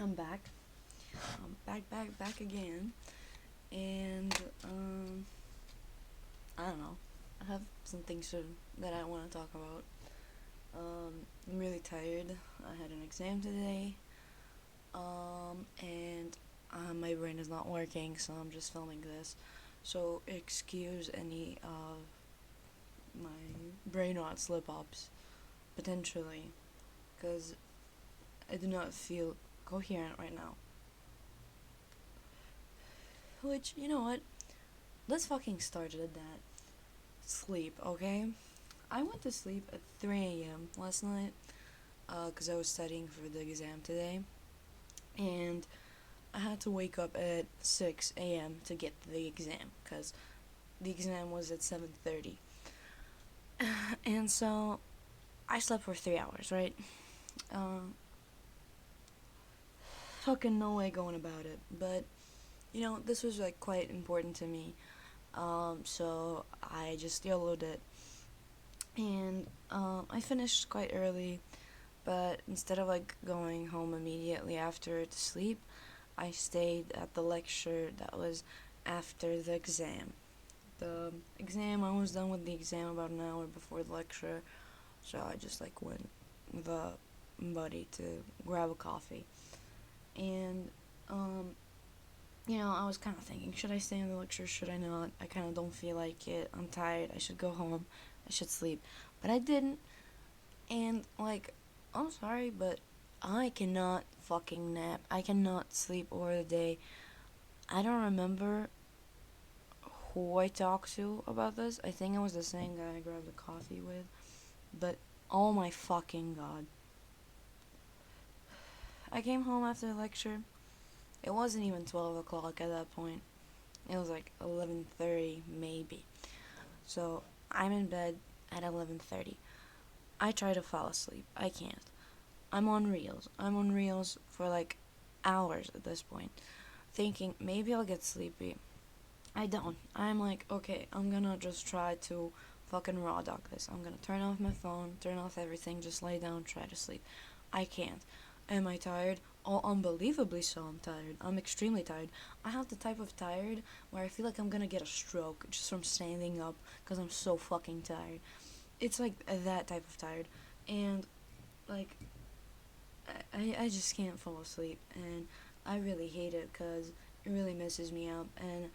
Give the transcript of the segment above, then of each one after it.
I'm back. Back again. And, I don't know. I have some things that I want to talk about. I'm really tired. I had an exam today. And my brain is not working, so I'm just filming this. So, excuse any of my brain rot slip ups, potentially, because I do not feel coherent right now. Which, you know what? Let's fucking start at that. Sleep, okay? I went to sleep at 3 a.m. last night because I was studying for the exam today. And I had to wake up at 6 a.m. to get to the exam because the exam was at 7:30. And so I slept for 3 hours, right? Uh, Fucking no way going about it. But, this was like quite important to me. So I just YOLO'd it. And I finished quite early, but instead of like going home immediately after to sleep, I stayed at the lecture that was after the exam. The exam, I was done with the exam about an hour before the lecture, so I just like went with a buddy to grab a coffee. And I was kind of thinking, should I stay in the lecture? Should I not? I kind of don't feel like it. I'm tired. I should go home. I should sleep. But I didn't. And, like, I'm sorry, but I cannot fucking nap. I cannot sleep over the day. I don't remember who I talked to about this. I think it was the same guy I grabbed a coffee with. But, oh my fucking god. I came home after the lecture. It wasn't even 12 o'clock at that point. It was like 11:30 maybe. So, I'm in bed at 11:30. I try to fall asleep. I can't. I'm on Reels. I'm on Reels for like hours at this point, thinking maybe I'll get sleepy. I don't. I'm like, okay, I'm gonna just try to fucking raw dog this. I'm gonna turn off my phone, turn off everything, just lay down, try to sleep. I can't. Am I tired? Oh, unbelievably so, I'm tired. I'm extremely tired. I have the type of tired where I feel like I'm gonna get a stroke just from standing up because I'm so fucking tired. It's like that type of tired. And, like, I just can't fall asleep, and I really hate it because it really messes me up. And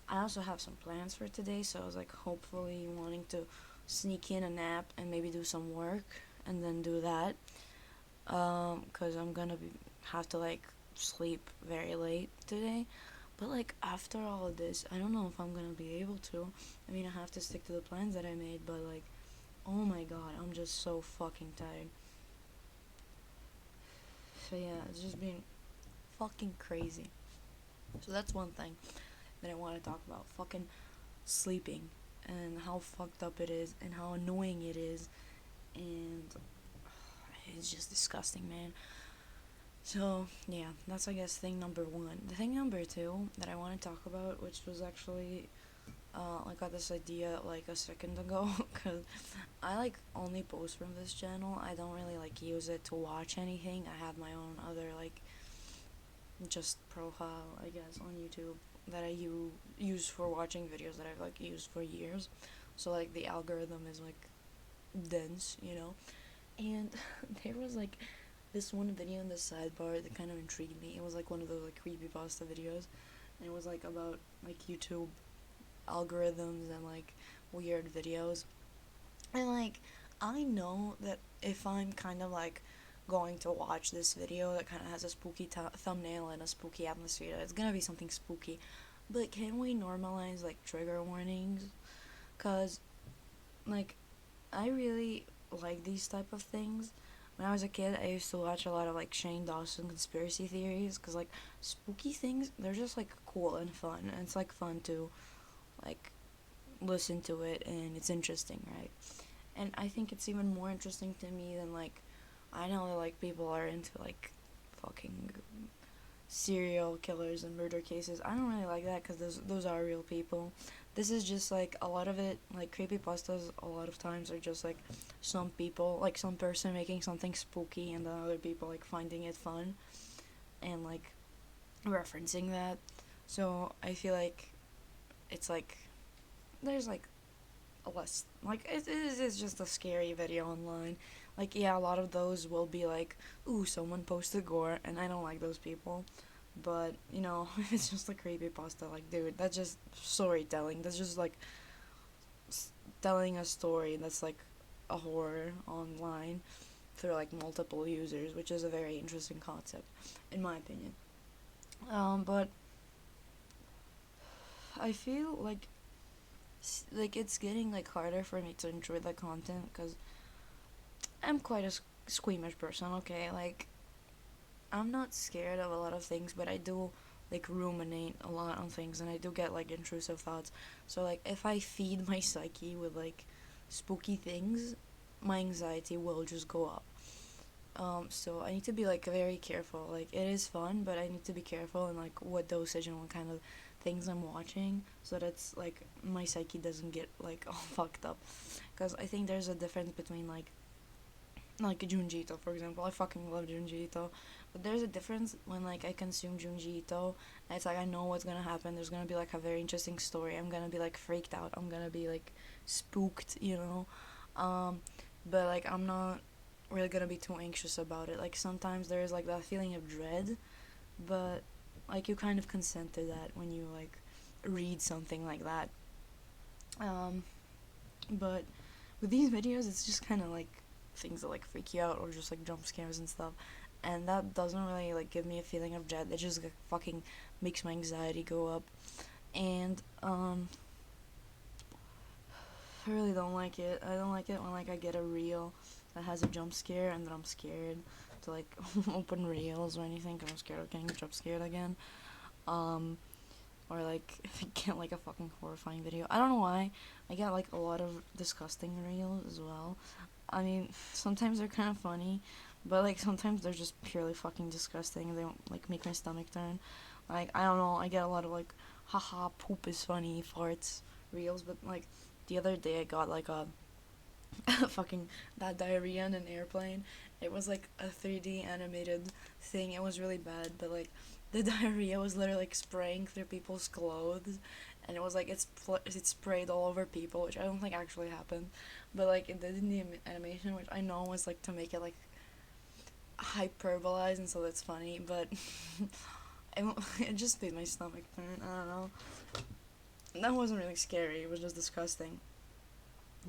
I also have some plans for today, so I was like hopefully wanting to sneak in a nap and maybe do some work and then do that. Because I'm gonna have to like sleep very late today. But like after all of this, I don't know if I'm gonna be able to. I mean, I have to stick to the plans that I made, but like, oh my god, I'm just so fucking tired. So yeah, it's just been fucking crazy. So that's one thing that I want to talk about. Fucking sleeping and how fucked up it is and how annoying it is, and it's just disgusting, man. So yeah, that's I guess thing number one. The thing number two that I want to talk about, which was actually I got this idea like a second ago, because I like only post from this channel. I don't really like use it to watch anything. I have my own other like just profile, I guess, on YouTube that I use for watching videos that I've like used for years. So like the algorithm is like dense, And there was like this one video in the sidebar that kind of intrigued me. It was like one of those like creepypasta videos, and it was like about like YouTube algorithms and like weird videos. And like I know that if I'm kind of like going to watch this video that kind of has a spooky thumbnail and a spooky atmosphere, it's gonna be something spooky. But can we normalize like trigger warnings? Cause like I really like these type of things. When I was a kid, I used to watch a lot of like Shane Dawson conspiracy theories, cause like spooky things, they're just like cool and fun, and it's like fun to like listen to it, and it's interesting, right? And I think it's even more interesting to me than like I know that like people are into like fucking serial killers and murder cases. I don't really like that because those are real people. This is just like a lot of it, like creepypastas. A lot of times are just like some people, like some person making something spooky, and then other people like finding it fun. and like referencing that. So I feel like it's like there's like a less like it's just a scary video online. Like yeah, a lot of those will be like, ooh, someone posted gore, and I don't like those people. But you know, if it's just a creepy pasta, like dude, that's just storytelling. That's just like telling a story that's like a horror online through like multiple users, which is a very interesting concept, in my opinion. But I feel like it's getting like harder for me to enjoy the content because I'm quite a squeamish person. Okay, like I'm not scared of a lot of things, but I do like ruminate a lot on things, and I do get like intrusive thoughts. So like if I feed my psyche with like spooky things, my anxiety will just go up. So I need to be like very careful. Like it is fun, but I need to be careful in like what dosage and what kind of things I'm watching, so that's like my psyche doesn't get like all fucked up. Because I think there's a difference between like Junji Ito, for example. I fucking love Junji Ito, but there's a difference when like I consume Junji Ito, and it's like I know what's gonna happen. There's gonna be like a very interesting story. I'm gonna be like freaked out. I'm gonna be like spooked, you know. Um, but like I'm not really gonna be too anxious about it. Like sometimes there's like that feeling of dread, but like you kind of consent to that when you like read something like that. Um, but with these videos, it's just kind of like things that like freak you out or just like jump scares and stuff, and that doesn't really like give me a feeling of dread. It just like, fucking makes my anxiety go up, and I really don't like it. I don't like it when like I get a reel that has a jump scare and then I'm scared to like open reels or anything because I'm scared of getting jump scared again. Um, or like if I get like a fucking horrifying video. I don't know why. I get like a lot of disgusting reels as well. I mean, sometimes they're kind of funny, but like sometimes they're just purely fucking disgusting and they don't like make my stomach turn. Like I don't know. I get a lot of like haha poop is funny farts reels, but like the other day I got like a fucking that diarrhea in an airplane. It was like a 3D animated thing. It was really bad, but like the diarrhea was literally like spraying through people's clothes, and it was like it sprayed all over people, which I don't think actually happened, but like it did in the animation, which I know was like to make it like hyperbolized, and so that's funny, but it, it just made my stomach turn. I don't know. That wasn't really scary. It was just disgusting,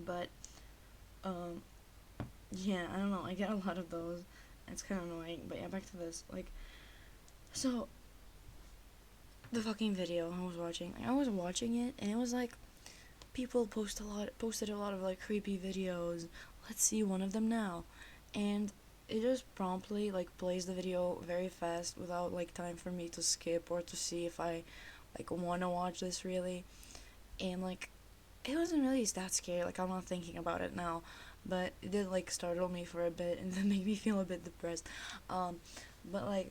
but um yeah, I don't know. I get a lot of those. It's kind of annoying. But yeah, back to this. Like, so the fucking video I was watching it, and it was like people posted a lot of like creepy videos. Let's see one of them now, and it just promptly like plays the video very fast without like time for me to skip or to see if I like want to watch this really, and like it wasn't really that scary. Like I'm not thinking about it now, but it did like startle me for a bit and then make me feel a bit depressed. But like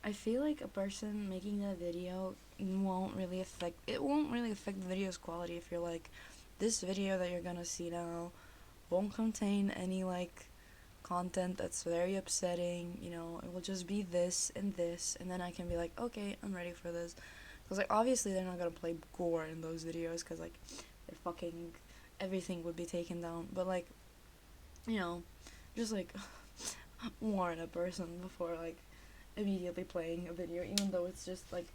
I feel like a person making that video won't really affect the video's quality if you're like this video that you're gonna see now won't contain any like content that's very upsetting. You know, it will just be this, and then I can be like, okay, I'm ready for this. Because like obviously they're not gonna play gore in those videos because like they're fucking everything would be taken down. But like, you know, just like warn a person before like immediately playing a video, even though it's just like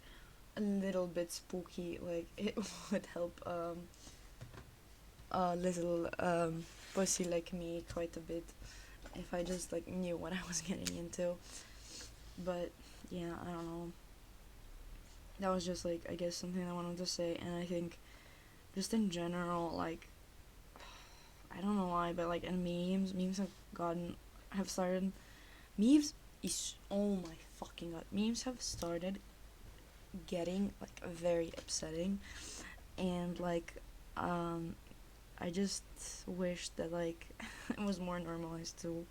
a little bit spooky. Like it would help a little pussy like me quite a bit if I just like knew what I was getting into. But yeah, I don't know. That was just like I guess something I wanted to say, and I think just in general, like I don't know why, but like in memes have started. Memes is oh my fucking god. Memes have started getting like very upsetting, and like I just wish that like it was more normalized to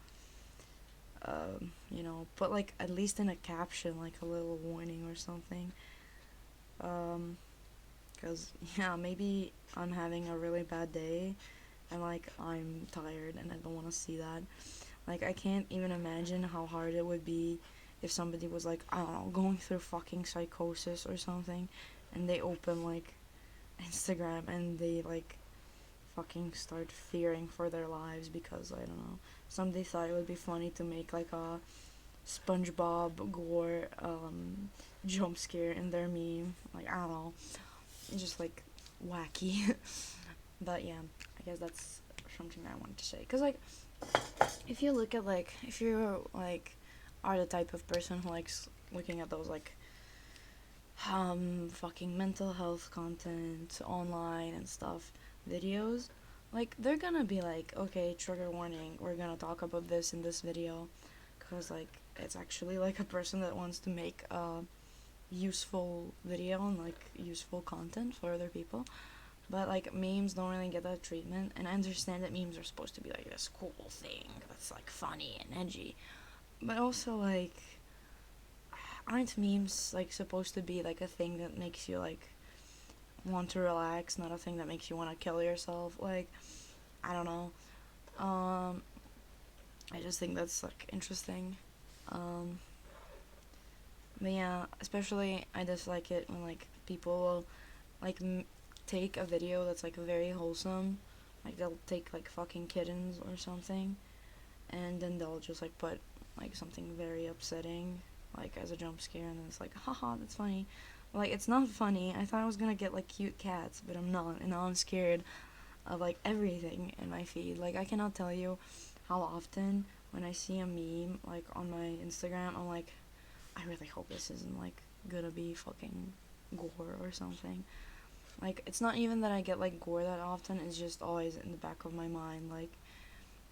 you know, put like at least in a caption like a little warning or something. Cause yeah, maybe I'm having a really bad day and like I'm tired and I don't want to see that. Like I can't even imagine how hard it would be if somebody was like, I don't know, going through fucking psychosis or something, and they open like Instagram and they like fucking start fearing for their lives because I don't know, somebody thought it would be funny to make like a SpongeBob gore jump scare in their meme. Like, I don't know, just like wacky. But yeah, I guess that's something I wanted to say. Cause like, if you look at like, if you like are the type of person who likes looking at those like fucking mental health content online and stuff videos, like they're gonna be like, okay, trigger warning, we're gonna talk about this in this video, because like it's actually like a person that wants to make a useful video and like useful content for other people. But like memes don't really get that treatment, and I understand that memes are supposed to be like this cool thing that's like funny and edgy, but also like aren't memes like supposed to be like a thing that makes you like want to relax, not a thing that makes you want to kill yourself? Like, I don't know. Um, I just think that's like interesting. Um, but yeah, especially I dislike it when like people will like take a video that's like very wholesome, like they'll take like fucking kittens or something, and then they'll just like put like something very upsetting like as a jump scare, and then it's like, haha, that's funny. Like, it's not funny. I thought I was gonna get like cute cats, but I'm not, and now I'm scared of like everything in my feed. Like, I cannot tell you how often when I see a meme like on my Instagram, I'm like, I really hope this isn't like gonna be fucking gore or something. Like, it's not even that I get like gore that often, it's just always in the back of my mind. Like,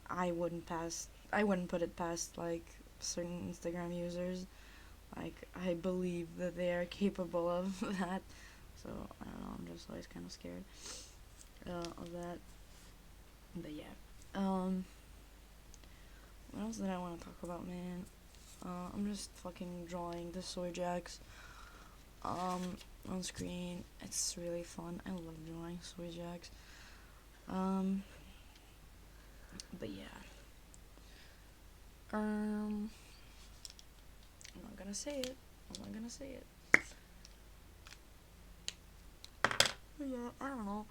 I wouldn't put it past like certain Instagram users. Like, I believe that they are capable of that. So I don't know, I'm just always kind of scared of that. But yeah, what else did I want to talk about, man? I'm just fucking drawing the soy jacks on screen. It's really fun. I love drawing soy jacks. But yeah. I'm not gonna say it. I'm not gonna say it. But yeah, I don't know.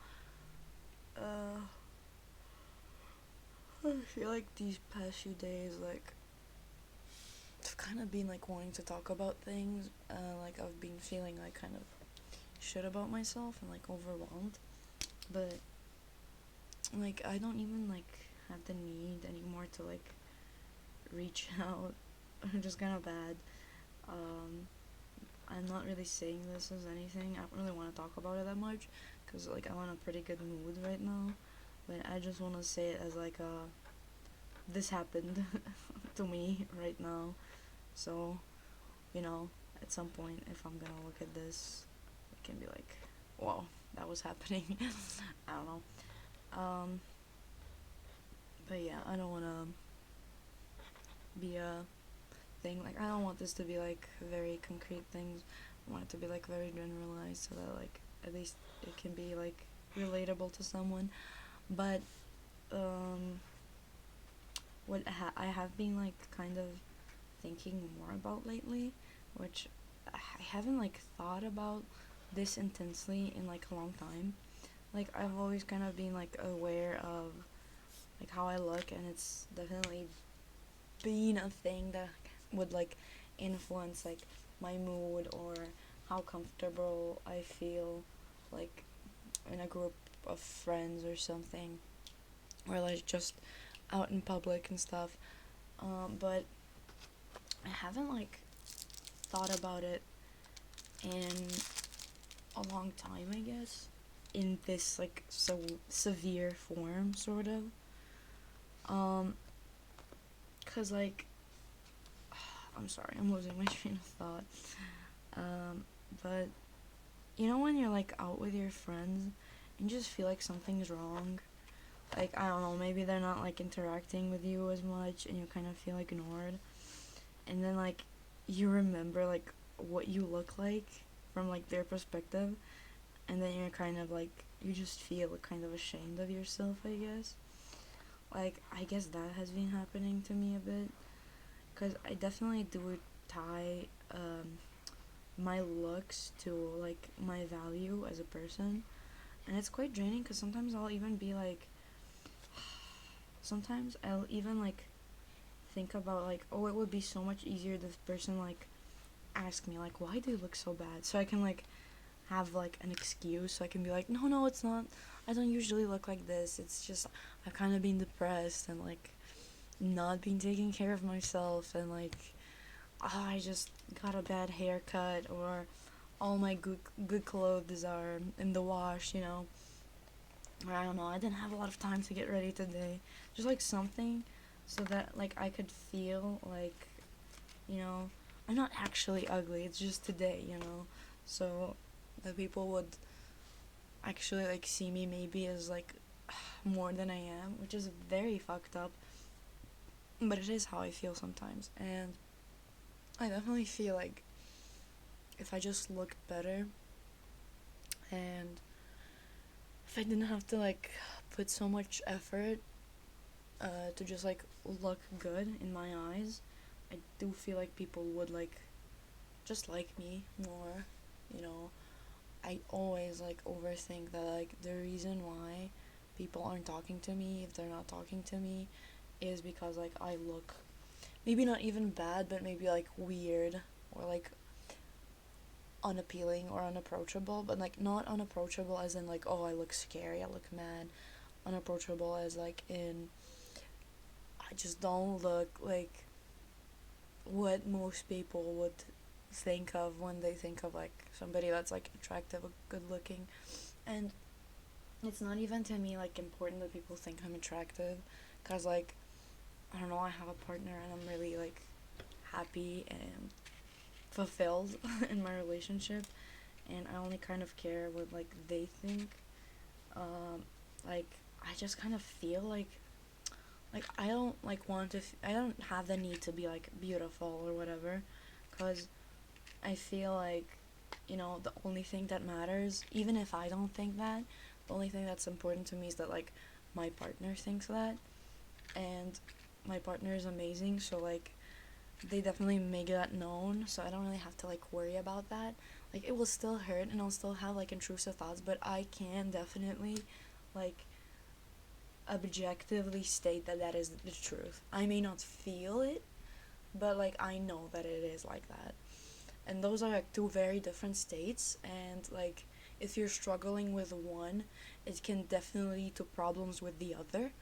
I feel like these past few days, like, I've kind of been like wanting to talk about things. Like, I've been feeling like kind of shit about myself and like overwhelmed. But like, I don't even like have the need anymore to like reach out. I'm just kind of bad. I'm not really saying this as anything. I don't really want to talk about it that much because like I'm in a pretty good mood right now. But I just want to say it as like this happened to me right now. So, you know, at some point, if I'm gonna look at this, it can be like, whoa, that was happening. I don't know. But yeah, I don't want to be a thing. Like, I don't want this to be like very concrete things. I want it to be like very generalized so that like at least it can be like relatable to someone. But what I have been like kind of thinking more about lately, which I haven't like thought about this intensely in like a long time. Like, I've always kind of been like aware of like how I look, and it's definitely been a thing that would like influence like my mood or how comfortable I feel like in a group of friends or something, or like just out in public and stuff. But I haven't like thought about it in a long time, I guess, in this like so severe form, sort of. Cause like, I'm sorry, I'm losing my train of thought. But you know when you're like out with your friends and you just feel like something's wrong? Like, I don't know, maybe they're not like interacting with you as much and you kind of feel ignored. And then like you remember like what you look like from like their perspective, and then you're kind of like, you just feel kind of ashamed of yourself, I guess. Like, I guess that has been happening to me a bit, because I definitely do it tie my looks to like my value as a person, and it's quite draining because sometimes I'll even be like, sometimes I'll even like think about like, oh, it would be so much easier if this person like ask me like, why do you look so bad, so I can like have like an excuse, so I can be like, no, no, it's not, I don't usually look like this, it's just I've kind of been depressed and like not been taking care of myself, and like, oh, I just got a bad haircut, or all my good clothes are in the wash, you know, or I don't know, I didn't have a lot of time to get ready today, just like something so that like I could feel like, you know, I'm not actually ugly, it's just today, you know, so that people would actually like see me maybe as like more than I am, which is very fucked up, but it is how I feel sometimes. And I definitely feel like if I just looked better, and if I didn't have to like put so much effort to just like look good in my eyes, I do feel like people would like just like me more, you know. I always like overthink that like the reason why people aren't talking to me, if they're not talking to me, is because like I look maybe not even bad, but maybe like weird, or like unappealing or unapproachable, but like not unapproachable as in like, oh, I look scary, I look mad. Unapproachable as like in, I just don't look like what most people would think of when they think of like somebody that's like attractive or good looking. And it's not even to me like important that people think I'm attractive, cuz like I don't know, I have a partner and I'm really like happy and fulfilled in my relationship, and I only kind of care what like they think. Um, like I just kind of feel like I don't like want to. I don't have the need to be like beautiful or whatever, cause I feel like, you know, the only thing that matters, even if I don't think that, the only thing that's important to me is that like my partner thinks that, and my partner is amazing, so like they definitely make that known, so I don't really have to like worry about that. Like it will still hurt and I'll still have like intrusive thoughts, but I can definitely like objectively state that that is the truth. I may not feel it, but like I know that it is like that. And those are like two very different states, and like if you're struggling with one, it can definitely lead to problems with the other.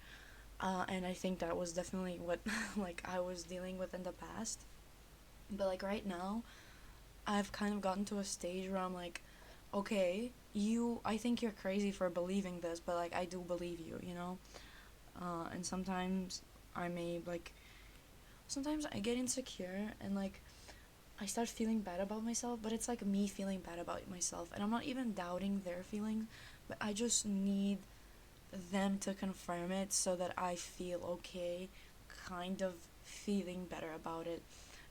And I think that was definitely what like I was dealing with in the past. But like right now, I've kind of gotten to a stage where I'm like, okay, I think you're crazy for believing this, but like I do believe you, you know. And sometimes I may like, sometimes I get insecure and like I start feeling bad about myself, but it's like me feeling bad about myself, and I'm not even doubting their feelings, but I just need them to confirm it so that I feel okay, kind of feeling better about it.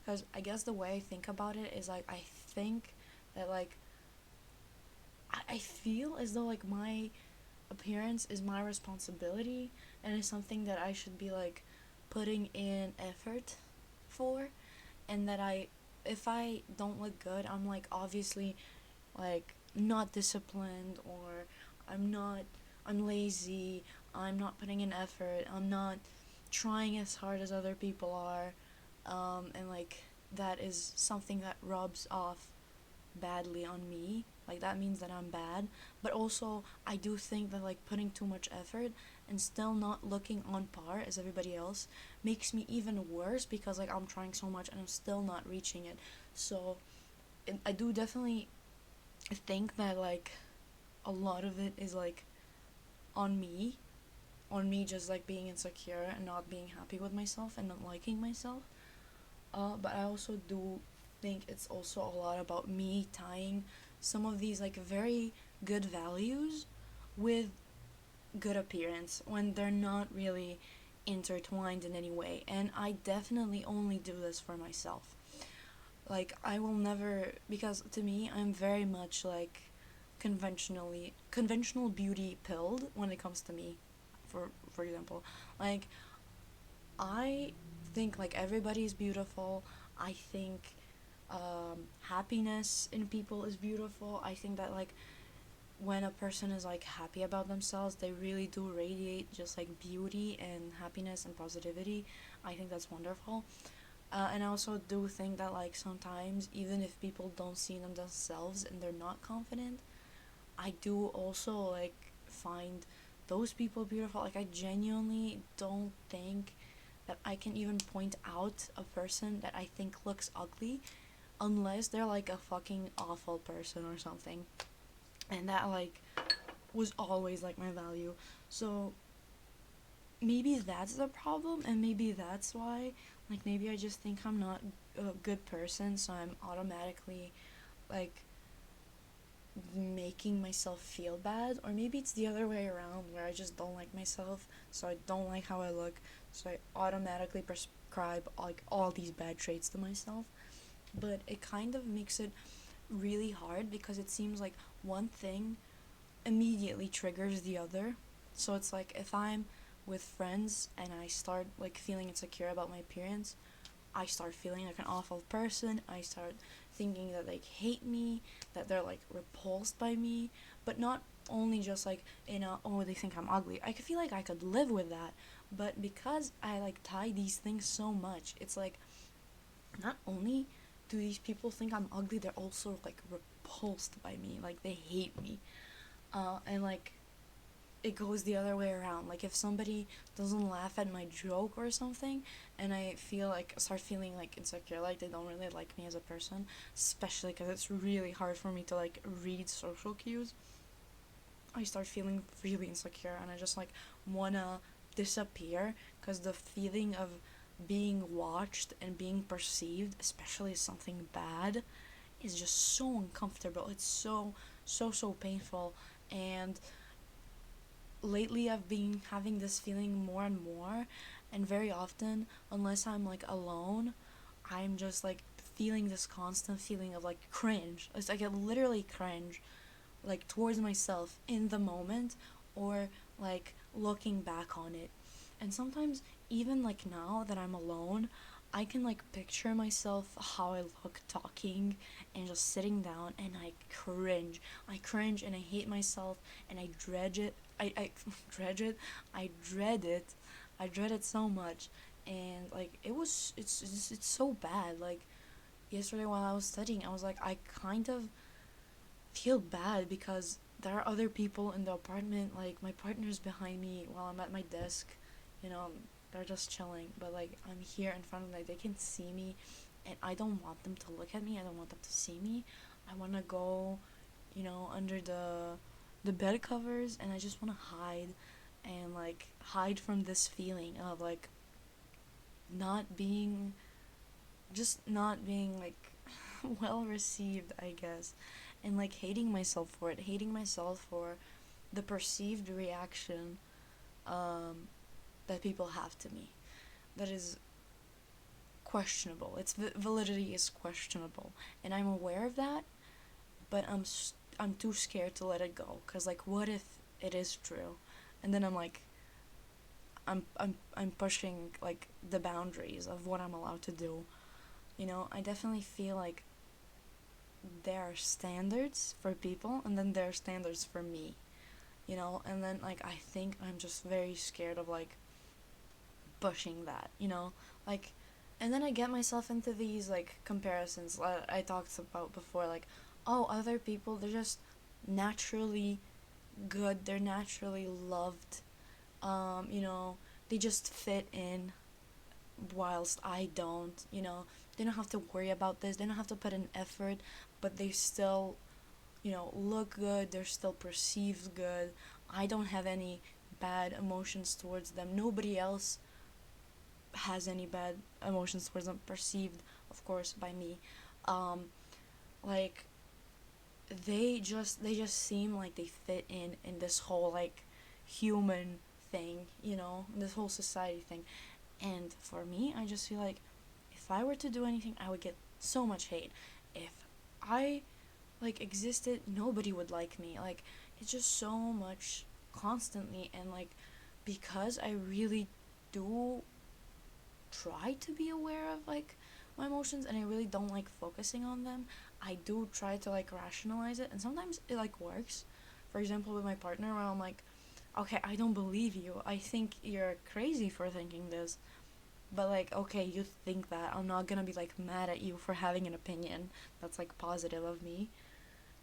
Because I guess the way I think about it is like, I think that like, I feel as though like my appearance is my responsibility, and it's something that I should be like putting in effort for, and that if I don't look good, I'm like obviously like not disciplined, or I'm not, I'm lazy, I'm not putting in effort, I'm not trying as hard as other people are, and like that is something that rubs off badly on me. Like that means that I'm bad, but also I do think that like putting too much effort and still not looking on par as everybody else makes me even worse, because like I'm trying so much and I'm still not reaching it. So I do definitely think that like a lot of it is like on me, on me just like being insecure and not being happy with myself and not liking myself. But I also do think it's also a lot about me tying some of these like very good values with good appearance when they're not really intertwined in any way. And I definitely only do this for myself. Like I will never, because to me I'm very much like conventional beauty pilled when it comes to me. For example, like I think like everybody's beautiful. I think Happiness in people is beautiful. I think that like when a person is like happy about themselves, they really do radiate just like beauty and happiness and positivity. I think that's wonderful. And I also do think that like sometimes even if people don't see them themselves and they're not confident, I do also like find those people beautiful. Like I genuinely don't think that I can even point out a person that I think looks ugly unless they're like a fucking awful person or something. And that like was always like my value. So maybe that's the problem, and maybe that's why like maybe I just think I'm not a good person, so I'm automatically like making myself feel bad, or maybe it's the other way around where I just don't like myself, so I don't like how I look, so I automatically prescribe like all these bad traits to myself. But it kind of makes it really hard because it seems like one thing immediately triggers the other. So it's like if I'm with friends and I start like feeling insecure about my appearance, I start feeling like an awful person. I start thinking that they hate me, that they're like repulsed by me, but not only just like in a oh they think I'm ugly. I could feel like I could live with that, but because I like tie these things so much, it's like not only do these people think I'm ugly, they're also like repulsed by me, like they hate me. And like it goes the other way around. Like if somebody doesn't laugh at my joke or something, and I feel like start feeling like insecure, like they don't really like me as a person, especially because it's really hard for me to like read social cues. I start feeling really insecure, and I just like wanna disappear because the feeling of being watched and being perceived, especially as something bad, is just so uncomfortable. It's so painful. And lately I've been having this feeling more and more, and very often, unless I'm like alone, I'm just like feeling this constant feeling of like cringe. It's like I literally cringe like towards myself in the moment, or like looking back on it. And sometimes even like now that I'm alone, I can like picture myself how I look talking and just sitting down, and I cringe. I cringe and I hate myself and I dread it. I dread it. I dread it. I dread it so much. And like it's so bad. Like yesterday while I was studying, I was like I kind of feel bad because there are other people in the apartment, like my partner's behind me while I'm at my desk, you know, they're just chilling, but like I'm here in front of them, like they can see me, and I don't want them to look at me, I don't want them to see me. I want to go, you know, under the bed covers, and I just want to hide and like hide from this feeling of like not being just not being like well received, I guess, and like hating myself for it, hating myself for the perceived reaction um, that people have to me. That is questionable. Its validity is questionable, and I'm aware of that, but I'm too scared to let it go. Cause like, what if it is true? And then I'm like, I'm pushing like the boundaries of what I'm allowed to do. You know, I definitely feel like there are standards for people, and then there are standards for me, you know, and then like I think I'm just very scared of like pushing that, you know, like, and then I get myself into these like comparisons that I talked about before, like, oh, other people, they're just naturally good, they're naturally loved, you know, they just fit in, whilst I don't, you know, they don't have to worry about this, they don't have to put in effort, but they still, you know, look good, they're still perceived good. I don't have any bad emotions towards them. Nobody else has any bad emotions towards them, perceived, of course, by me. Um, like they just seem like they fit in this whole like human thing, you know, this whole society thing. And for me, I just feel like if I were to do anything, I would get so much hate. If I like existed, nobody would like me. Like it's just so much constantly, and like because I really do try to be aware of like my emotions and I really don't like focusing on them, I do try to like rationalize it, and sometimes it like works. For example, with my partner, where I'm like, okay, I don't believe you. I think you're crazy for thinking this. But like, okay, you think that. I'm not gonna be like mad at you for having an opinion that's like positive of me,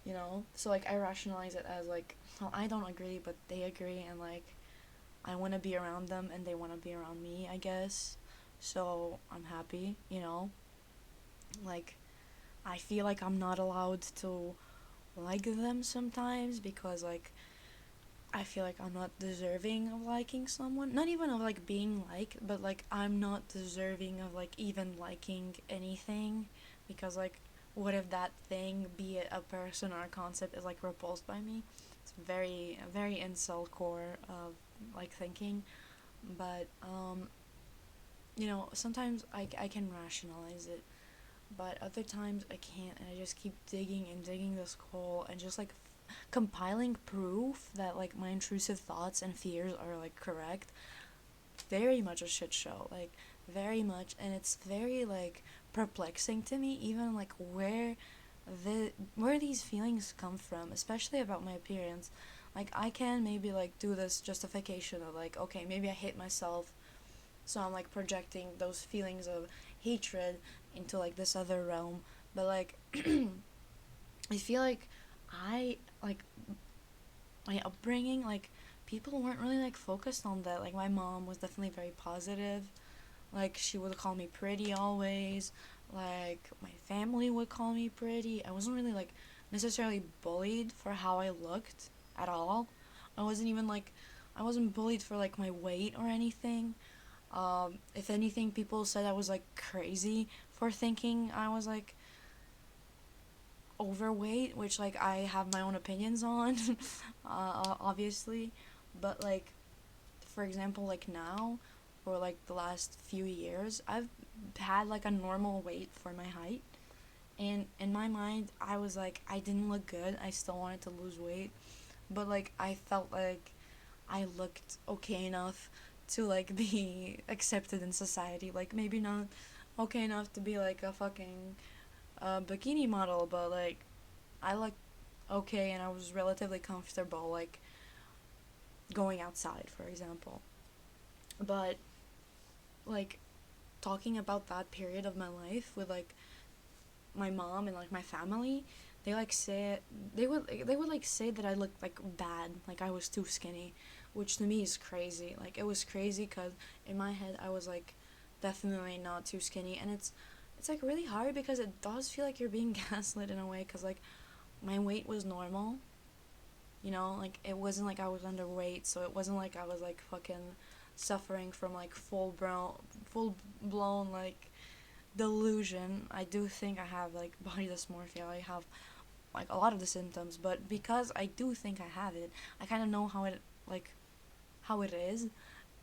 you know? So like I rationalize it as like, well, I don't agree, but they agree, and like I want to be around them and they want to be around me, I guess. So I'm happy, you know? Like I feel like I'm not allowed to like them sometimes because like I feel like I'm not deserving of liking someone. Not even of like being liked, but like I'm not deserving of like even liking anything because like what if that thing, be it a person or a concept, is like repulsed by me? It's very incel core of like thinking, but you know, sometimes I can rationalize it, but other times I can't, and I just keep digging and digging this hole and just like compiling proof that like my intrusive thoughts and fears are like correct. Very much a shit show, like very much, and it's very like perplexing to me, even like where these feelings come from, especially about my appearance. Like I can maybe like do this justification of like, okay, maybe I hate myself, so I'm like projecting those feelings of hatred into like this other realm. But like I feel like I like my upbringing, like people weren't really like focused on that. Like my mom was definitely very positive. Like she would call me pretty always. Like my family would call me pretty. I wasn't really like necessarily bullied for how I looked at all. I wasn't even like I wasn't bullied for like my weight or anything. If anything, people said I was like crazy for thinking I was like overweight, which like I have my own opinions on, obviously. But like, for example, like now, for like the last few years, I've had like a normal weight for my height. And in my mind, I was like, I didn't look good. I still wanted to lose weight. But like, I felt like I looked okay enough to like be accepted in society. Like, maybe not okay enough to be like a fucking bikini model, but like, I looked okay and I was relatively comfortable, like going outside, for example. But like talking about that period of my life with like my mom and like my family, they like say they would like say that I looked like bad, like I was too skinny, which to me is crazy. Like it was crazy because in my head I was like definitely not too skinny, and it's like really hard because it does feel like you're being gaslit in a way because like my weight was normal. You know, like it wasn't like I was underweight, so it wasn't like I was like fucking suffering from like full blown like delusion. I do think I have like body dysmorphia. I have like a lot of the symptoms, but because I do think I have it, I kind of know how it is,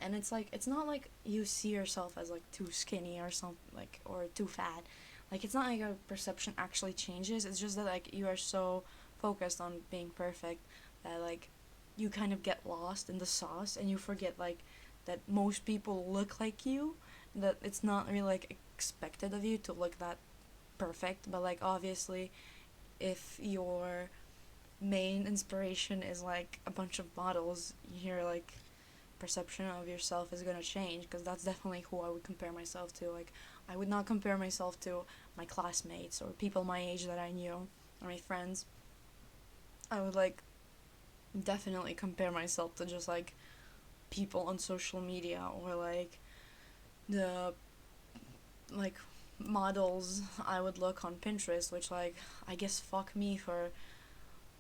and it's like it's not like you see yourself as like too skinny or something like or too fat. Like it's not like your perception actually changes. It's just that like you are so focused on being perfect that like you kind of get lost in the sauce and you forget like that most people look like you, that it's not really like expected of you to look that perfect, but like obviously if your main inspiration is like a bunch of models, your like perception of yourself is gonna change, because that's definitely who I would compare myself to. Like I would not compare myself to my classmates or people my age that I knew or my friends. I would like definitely compare myself to just like people on social media or like the like models I would look on Pinterest, which like I guess fuck me for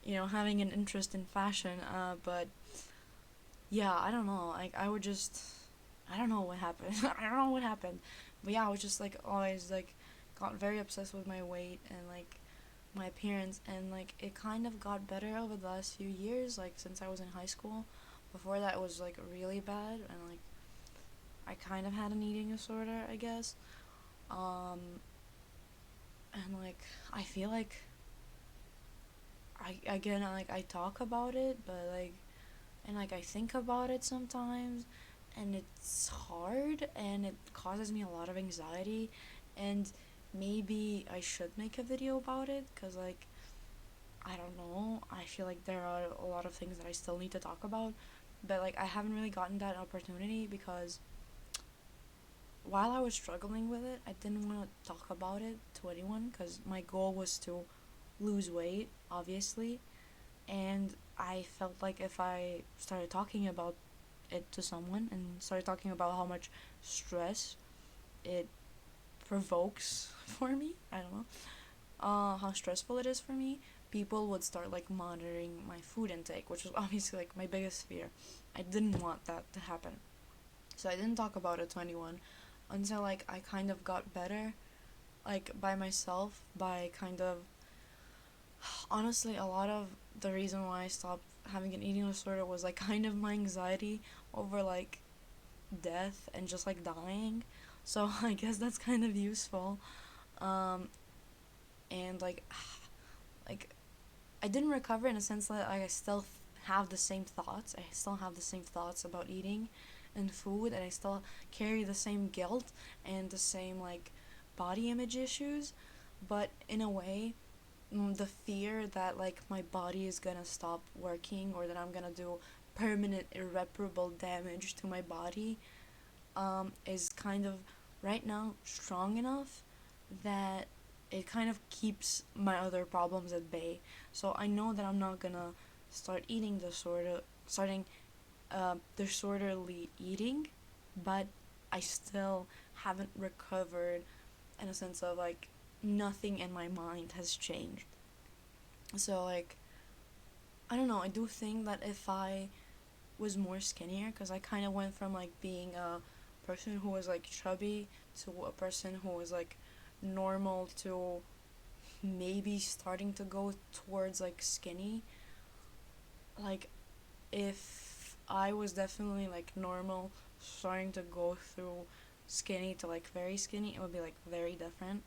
having an interest in fashion. But yeah, I don't know. Like I would just I don't know what happened. I don't know what happened. But yeah, I was just like always like got very obsessed with my weight and like my appearance, and like it kind of got better over the last few years, like since I was in high school. Before that it was like really bad, and like I kind of had an eating disorder, I guess. Um and like I feel like I talk about it, but like and like I think about it sometimes, and it's hard and it causes me a lot of anxiety, and maybe I should make a video about it, because like I don't know, I feel like there are a lot of things that I still need to talk about, but like I haven't really gotten that opportunity because while I was struggling with it, I didn't want to talk about it to anyone because my goal was to lose weight, obviously, and I felt like if I started talking about it to someone and started talking about how much stress it provokes for me, I don't know, how stressful it is for me, people would start like monitoring my food intake, which was obviously like my biggest fear. I didn't want that to happen. So I didn't talk about it to anyone until like I kind of got better, like by myself, by kind of honestly a lot of the reason why I stopped having an eating disorder was like kind of my anxiety over like death and just like dying. So I guess that's kind of useful. Um and like I didn't recover in a sense that I still have the same thoughts. I still have the same thoughts about eating and food, and I still carry the same guilt and the same like body image issues. But in a way, the fear that like my body is gonna stop working or that I'm gonna do permanent irreparable damage to my body is kind of right now strong enough that it kind of keeps my other problems at bay. So I know that I'm not gonna start eating starting disorderly eating, but I still haven't recovered in a sense of like nothing in my mind has changed. So like I don't know. I do think that if I was more skinnier, because I kind of went from like being a person who was like chubby to a person who was like normal to maybe starting to go towards like skinny. Like if I was definitely like normal starting to go through skinny to like very skinny, it would be like very different.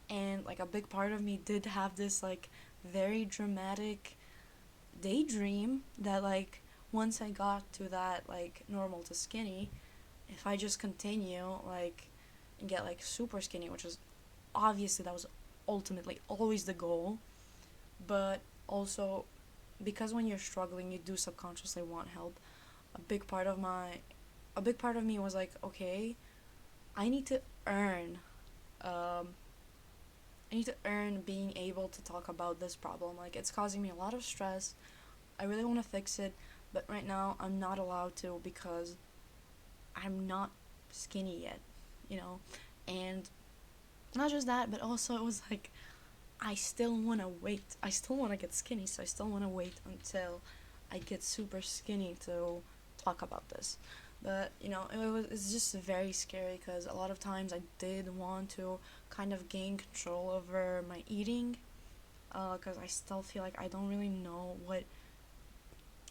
And like a big part of me did have this like very dramatic daydream that like once I got to that like normal to skinny, if I just continue like and get like super skinny, which was obviously that was ultimately always the goal, but also because when you're struggling you do subconsciously want help. A big part of my a big part of me was like, okay, I need to earn um I need to earn being able to talk about this problem. Like it's causing me a lot of stress. I really want to fix it, but right now I'm not allowed to because I'm not skinny yet, you know? And not just that, but also it was like I still want to wait. I still want to get skinny, so I still want to wait until I get super skinny to talk about this. But it's just very scary because a lot of times I did want to kind of gain control over my eating, because I still feel like I don't really know what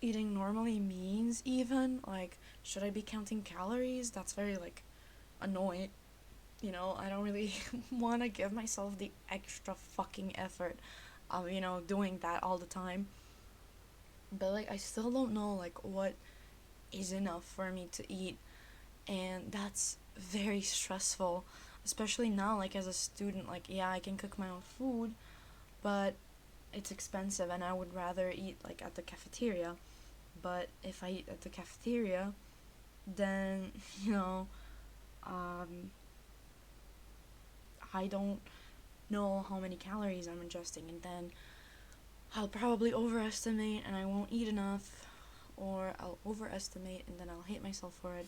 eating normally means. Even like, should I be counting calories? That's very like annoying. I don't really want to give myself the extra fucking effort of doing that all the time. But like I still don't know like what is enough for me to eat, and that's very stressful, especially now like as a student. Like, yeah, I can cook my own food, but it's expensive and I would rather eat like at the cafeteria. But if I eat at the cafeteria, then um I don't know how many calories I'm ingesting, and then I'll probably overestimate and I won't eat enough, or I'll overestimate and then I'll hate myself for it.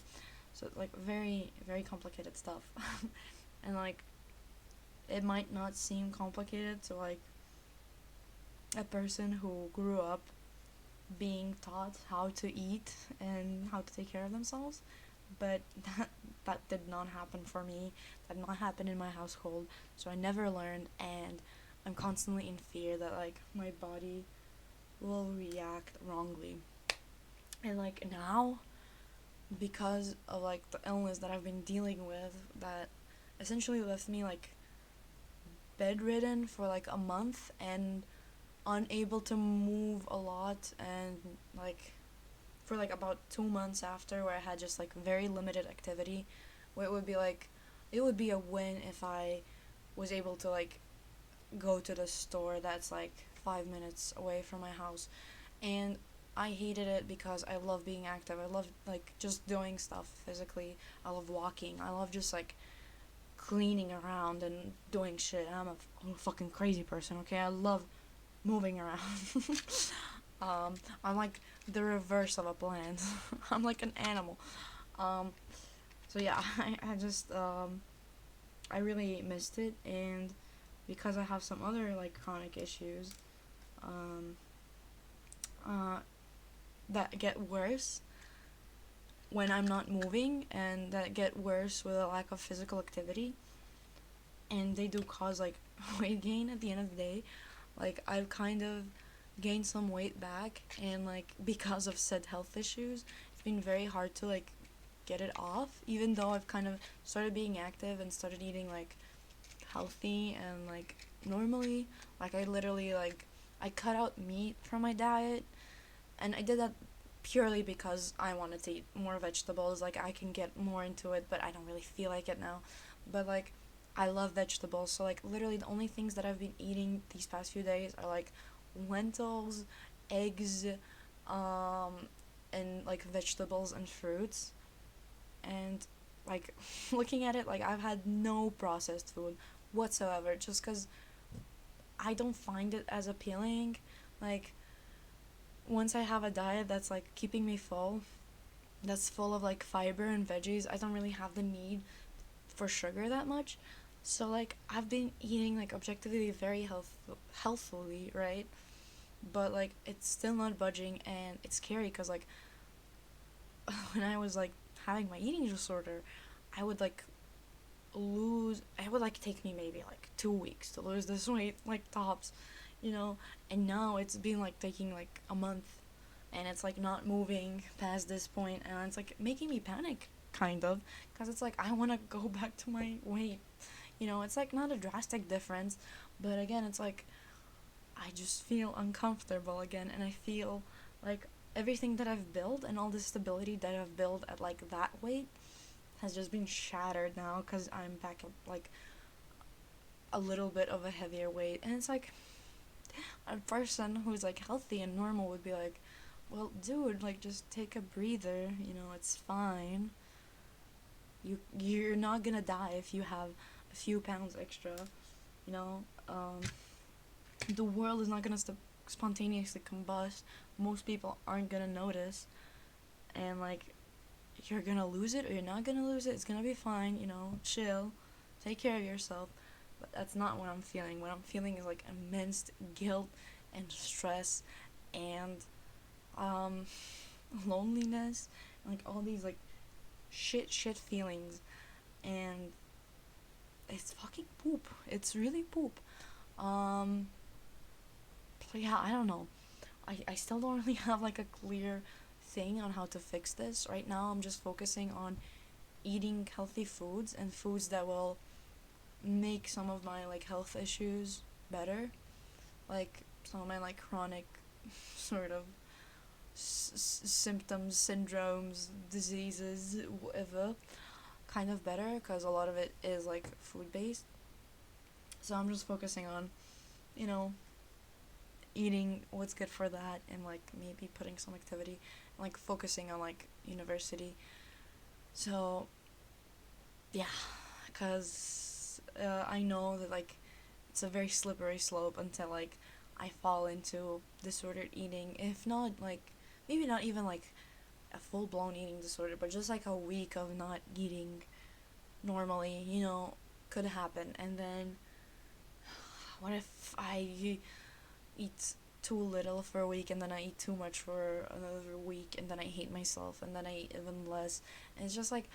So it's like very, very complicated stuff. And like it might not seem complicated to like a person who grew up being taught how to eat and how to take care of themselves, but that did not happen for me. That did not happen in my household. So I never learned, and I'm constantly in fear that like my body will react wrongly. And like now, because of like the illness that I've been dealing with, that essentially left me like bedridden for like a month and unable to move a lot, and like for like about 2 months after, where I had just like very limited activity, where it would be a win if I was able to like go to the store that's like 5 minutes away from my house, and I hated it because I love being active. I love like just doing stuff physically. I love walking. I love just like cleaning around and doing shit. I'm a fucking crazy person. Okay, I love moving around. I'm like the reverse of a plant. I'm like an animal. Um, so yeah, I really missed it, and because I have some other like chronic issues, um, uh, that get worse when I'm not moving, and that get worse with a lack of physical activity, and they do cause like weight gain at the end of the day. Like I've kind of gained some weight back, and like because of said health issues, it's been very hard to like get it off, even though I've kind of started being active and started eating like healthy and like normally. Like I literally like I cut out meat from my diet, and I did that purely because I wanted to eat more vegetables. Like I can get more into it, but I don't really feel like it now. But like I love vegetables, so like literally the only things that I've been eating these past few days are like lentils, eggs, um, and like vegetables and fruits. And like looking at it, like I've had no processed food whatsoever, just because I don't find it as appealing. Like once I have a diet that's like keeping me full, that's full of like fiber and veggies, I don't really have the need for sugar that much. So like I've been eating like objectively very healthfully, right? But like it's still not budging, and it's scary because like when I was like having my eating disorder, I would like lose. It would like take me maybe like 2 weeks to lose this weight, like tops, you know. And now it's been like taking like a month, and it's like not moving past this point, and it's like making me panic, kind of, because it's like I want to go back to my weight. You know, it's like not a drastic difference, but again, it's like I just feel uncomfortable again, and I feel like everything that I've built and all the stability that I've built at like that weight has just been shattered now because I'm back at like a little bit of a heavier weight. And it's like a person who's like healthy and normal would be like, well, dude, like just take a breather, you know, it's fine. You're not gonna die if you have a few pounds extra, you know. The world is not gonna spontaneously combust. Most people aren't gonna notice, and like you're gonna lose it or you're not gonna lose it. It's gonna be fine, you know. Chill, take care of yourself. But that's not what I'm feeling. What I'm feeling is like immense guilt and stress and um loneliness and like all these like shit feelings, and it's fucking poop. It's really poop. Um so yeah, I don't know. I still don't really have like a clear thing on how to fix this. Right now I'm just focusing on eating healthy foods and foods that will make some of my like health issues better, like some of my like chronic sort of symptoms, syndromes, diseases, whatever, kind of better, because a lot of it is like food based. So I'm just focusing on, you know, eating what's good for that, and like maybe putting some activity and like focusing on like university. So yeah, because I know that like it's a very slippery slope until like I fall into disordered eating. If not like maybe not even like a full blown eating disorder, but just like a week of not eating normally, you know, could happen. And then what if I eat too little for a week, and then I eat too much for another week, and then I hate myself, and then I eat even less. And it's just like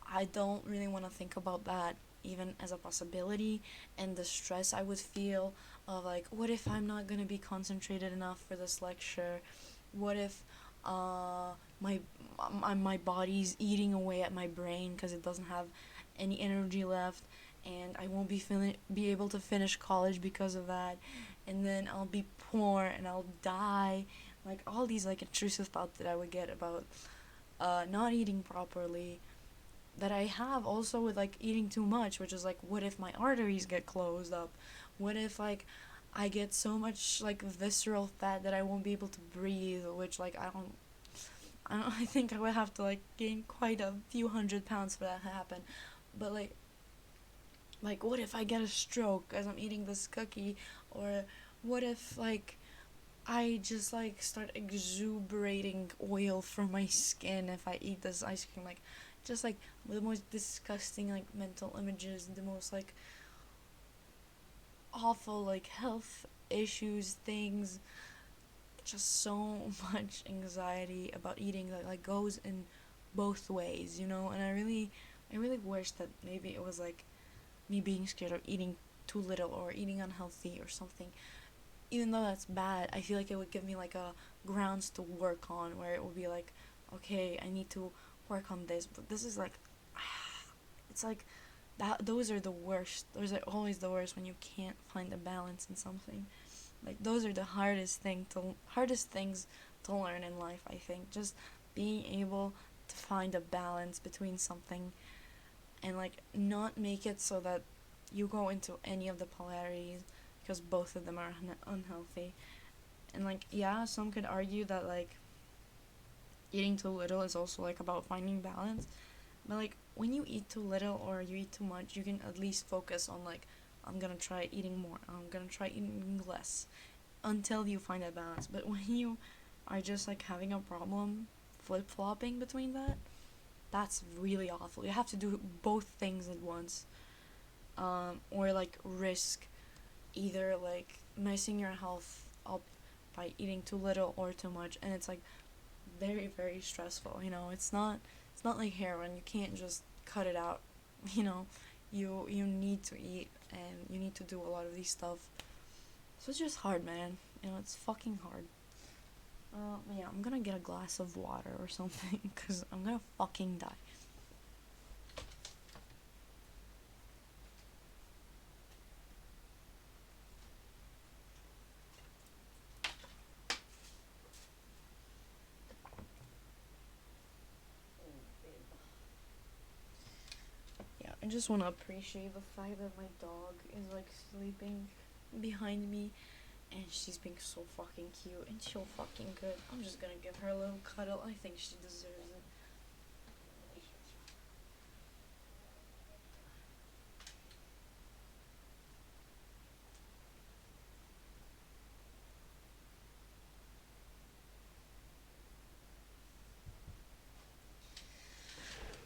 I don't really want to think about that even as a possibility, and the stress I would feel of like, what if I'm not gonna be concentrated enough for this lecture? What if my body's eating away at my brain because it doesn't have any energy left, and I won't be able to finish college because of that, and then I'll be poor and I'll die. Like all these like intrusive thoughts that I would get about not eating properly, that I have also with like eating too much, which is like, what if my arteries get closed up? What if like I get so much like visceral fat that I won't be able to breathe, which like I think I would have to like gain quite a few 100 pounds for that to happen. But like what if I get a stroke as I'm eating this cookie, or what if like I just like start exuberating oil from my skin if I eat this ice cream, like just like the most disgusting like mental images, the most like awful like health issues, things, just so much anxiety about eating that like goes in both ways, you know. And I really wish that maybe it was like me being scared of eating too little or eating unhealthy or something. Even though that's bad, I feel like it would give me like a grounds to work on, where it would be like, okay, I need to work on this. But this is like it's like that those are the worst. Those are always the worst when you can't find a balance in something. Like those are the hardest things to learn in life, I think. Just being able to find a balance between something and like not make it so that you go into any of the polarities, because both of them are unhealthy. And like yeah, some could argue that like eating too little is also like about finding balance. But like when you eat too little or you eat too much, you can at least focus on like, I'm gonna try eating more, I'm gonna try eating less, until you find that balance. But when you are just like having a problem flip flopping between that, that's really awful. You have to do both things at once, or like risk either like messing your health up by eating too little or too much, and it's like very very stressful. You know, it's not like heroin. You can't just cut it out. You know, you need to eat and you need to do a lot of these stuff. So it's just hard, man. You know, it's fucking hard. Yeah, I'm gonna get a glass of water or something because I'm gonna fucking die. Yeah, I just wanna appreciate the fact that my dog is like sleeping behind me, and she's being so fucking cute and so fucking good. I'm just gonna give her a little cuddle. I think she deserves it.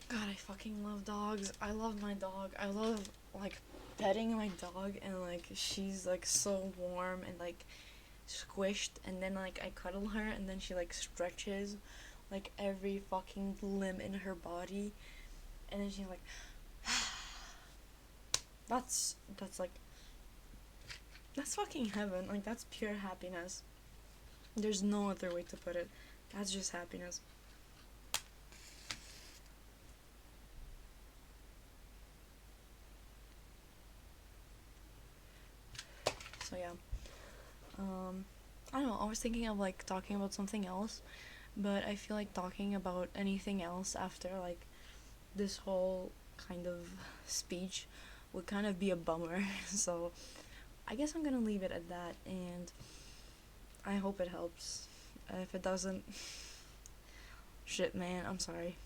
God, I fucking love dogs. I love my dog. I love like petting my dog, and like she's like so warm and like squished, and then like I cuddle her and then she like stretches like every fucking limb in her body, and then she's like that's like that's fucking heaven. Like that's pure happiness. There's no other way to put it. That's just happiness. So yeah. I don't know, I was thinking of like talking about something else, but I feel like talking about anything else after like this whole kind of speech would kind of be a bummer. So I guess I'm gonna leave it at that, and I hope it helps. If it doesn't, shit, man, I'm sorry.